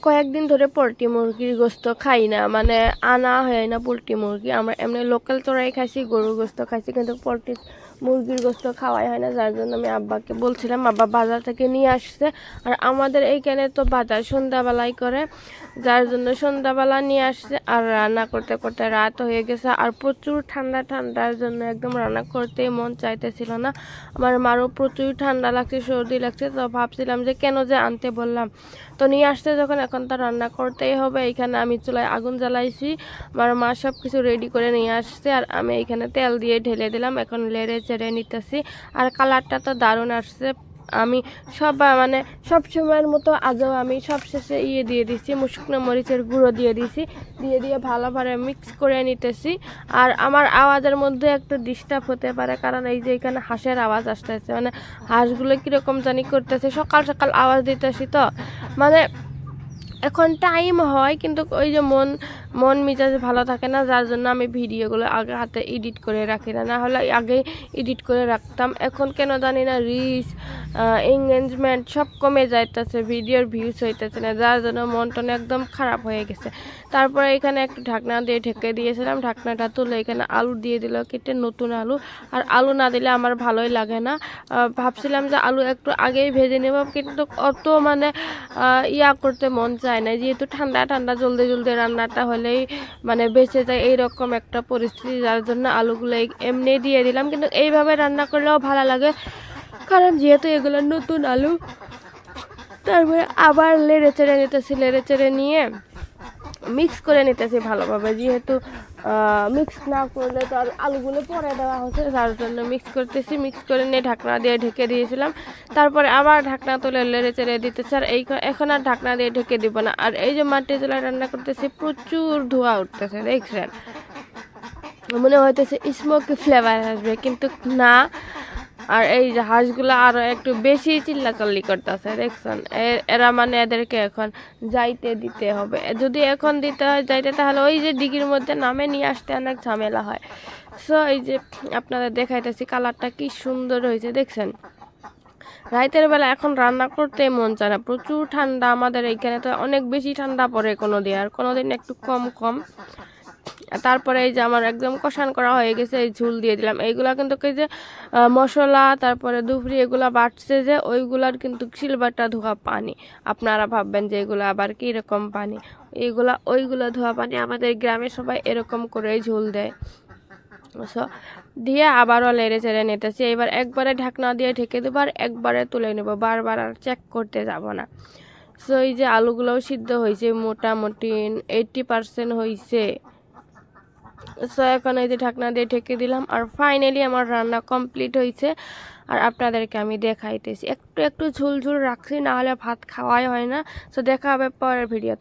কয়েকদিন ধরে পোল্ট্রি মুরগির গোস্ত খাই না, মানে আনা হয় না পোল্ট্রি মুরগি। আমরা এমনি লোকাল চড়াই খাইছি, গরুর গোস্ত খাইছি, কিন্তু পোল্ট্রি মুরগির গোস্ত খাওয়াই হয় না। যার জন্য আমি আব্বাকে বলছিলাম, আব্বা বাজার থেকে নিয়ে আসছে। আর আমাদের এইখানে তো বাজার সন্ধ্যাবেলায় করে, যার জন্য সন্ধ্যাবেলা নিয়ে আসছে। আর রান্না করতে করতে রাত হয়ে গেছে, আর প্রচুর ঠান্ডার জন্য একদম রান্না করতেই মন চাইতেছিল না। আমার মারও প্রচুর ঠান্ডা লাগছে, সর্দি লাগছে, তো ভাবছিলাম যে কেন যে আনতে বললাম। তো নিয়ে আসতে যখন, এখন তো রান্না করতেই হবে। এখানে আমি চুলায় আগুন জ্বালাইছি, আমার মা সব কিছু রেডি করে নিয়ে আসছে, আর আমি এখানে তেল দিয়ে ঢেলে দিলাম। এখন লেড়ে চেড়ে নিতেছি, আর কালারটা তো দারুণ আসছে। আমি মানে সব সময়ের মতো আজও আমি সব শেষে দিয়ে দিছি, শুকনো মরিচের গুঁড়ো দিয়ে দিছি, দিয়ে ভালোভাবে মিক্স করে নিতেছি। আর আমার আওয়াজের মধ্যে একটু ডিস্টার্ব হতে পারে, কারণ এই যে এখানে হাঁসের আওয়াজ আসতেছে, মানে হাঁসগুলো কীরকম জানি করতেছে, সকাল সকাল আওয়াজ দিতেছি। তো মানে এখন টাইম হয়, কিন্তু ওই যে মন মেজাজ ভালো থাকে না, যার জন্য আমি ভিডিওগুলো আগে হাতে এডিট করে রাখি না। না হলে আগে এডিট করে রাখতাম। এখন কেন জানি না রিচ এঙ্গেজমেন্ট সব কমে যাইতেছে, ভিডিওর ভিউজ হইতেছে না, যার জন্য মনটা একদম খারাপ হয়ে গেছে। তারপরে এখানে একটু ঢাকনা দিয়ে ঢেকে দিয়েছিলাম, ঢাকনাটা তুলে এখানে আলু দিয়ে দিল কেটে, নতুন আলু। আর আলু না দিলে আমার ভালোই লাগে না। ভাবছিলাম যে আলু একটু আগেই ভেজে নেব, কিন্তু অত মানে করতে মন চায় না, যেহেতু ঠান্ডা জলদি রান্নাটা হলেই মানে বেঁচে যায়, এইরকম একটা পরিস্থিতি। যার জন্য আলুগুলো এমনি দিয়ে দিলাম, কিন্তু এইভাবে রান্না করলেও ভালো লাগে, কারণ যেহেতু এগুলো নতুন আলু। তারপরে আবার লেড়ে চেড়ে নিয়ে মিক্স করে নিতেছি ভালোভাবে, যেহেতু মিক্স না করলে তো আর আলুগুলো পরে দেওয়া হচ্ছে, যার জন্য মিক্স করতেছি। মিক্স করে নিয়ে ঢাকনা দিয়ে ঢেকে দিয়েছিলাম, তারপরে আবার ঢাকনা তুলে লেড়ে চেড়ে দিতেছি। আর এখন আর ঢাকনা দিয়ে ঢেকে দিব না। আর এই যে মাটির চুলায় রান্না করতেছি, প্রচুর ধোঁয়া উঠতেছে, দেখছেন, মনে হইতেছে স্মোকি ফ্লেভার আসবে, কিন্তু না। আর এই যে হাঁসগুলো আরো একটু বেশি চিল্লাচাল্লি করতেছে, দেখছেন। এরা মানে এদেরকে এখন যাইতে দিতে হবে, যদি এখন দিতে হয় যাইতে, তাহলে ওই যে ডিগির মধ্যে নামে নিয়ে আসতে অনেক ঝামেলা হয়। সো এই যে আপনাদের দেখাইতেছি, কালারটা কি সুন্দর হয়েছে, দেখছেন। রাতের বেলা এখন রান্না করতে মন চায় না, প্রচুর ঠান্ডা। আমাদের এইখানে তো অনেক বেশি ঠান্ডা পড়ে কোনোদিন, আর কোনোদিন একটু কম। তারপরে এই যে আমার একদম কষান করা হয়ে গেছে, এই ঝুল দিয়ে দিলাম। এইগুলা কিন্তু এই যে মশলা, তারপরে দুপুরি এগুলা বাটছে যে, ওইগুলার কিন্তু সিলভারটা ধোয়া পানি। আপনারা ভাববেন যে এগুলো আবার কি রকম পানি, ওইগুলা ধোয়া পানি। আমাদের গ্রামে সবাই এরকম করে ঝোল দেয়। দিয়ে আবারও লেড়ে চেড়ে নিতেছি। এবার একবারে ঢাকনা দিয়ে ঢেকে দেবো, আর একবারে তুলে নেব, বারবার আর চেক করতে যাব না। সো এই যে আলুগুলোও সিদ্ধ হয়েছে, মোটামুটি 80% হয়েছে। সো এখন এই যে ঢাকনা দিয়ে ঢেকে দিলাম, আর ফাইনালি আমার রান্না কমপ্লিট হয়েছে। আর আপনাদেরকে আমি দেখাইতেছি, একটু ঝুল রাখছি, না হলে ভাত খাওয়াই হয় না। সো দেখা হবে পরের ভিডিওতে।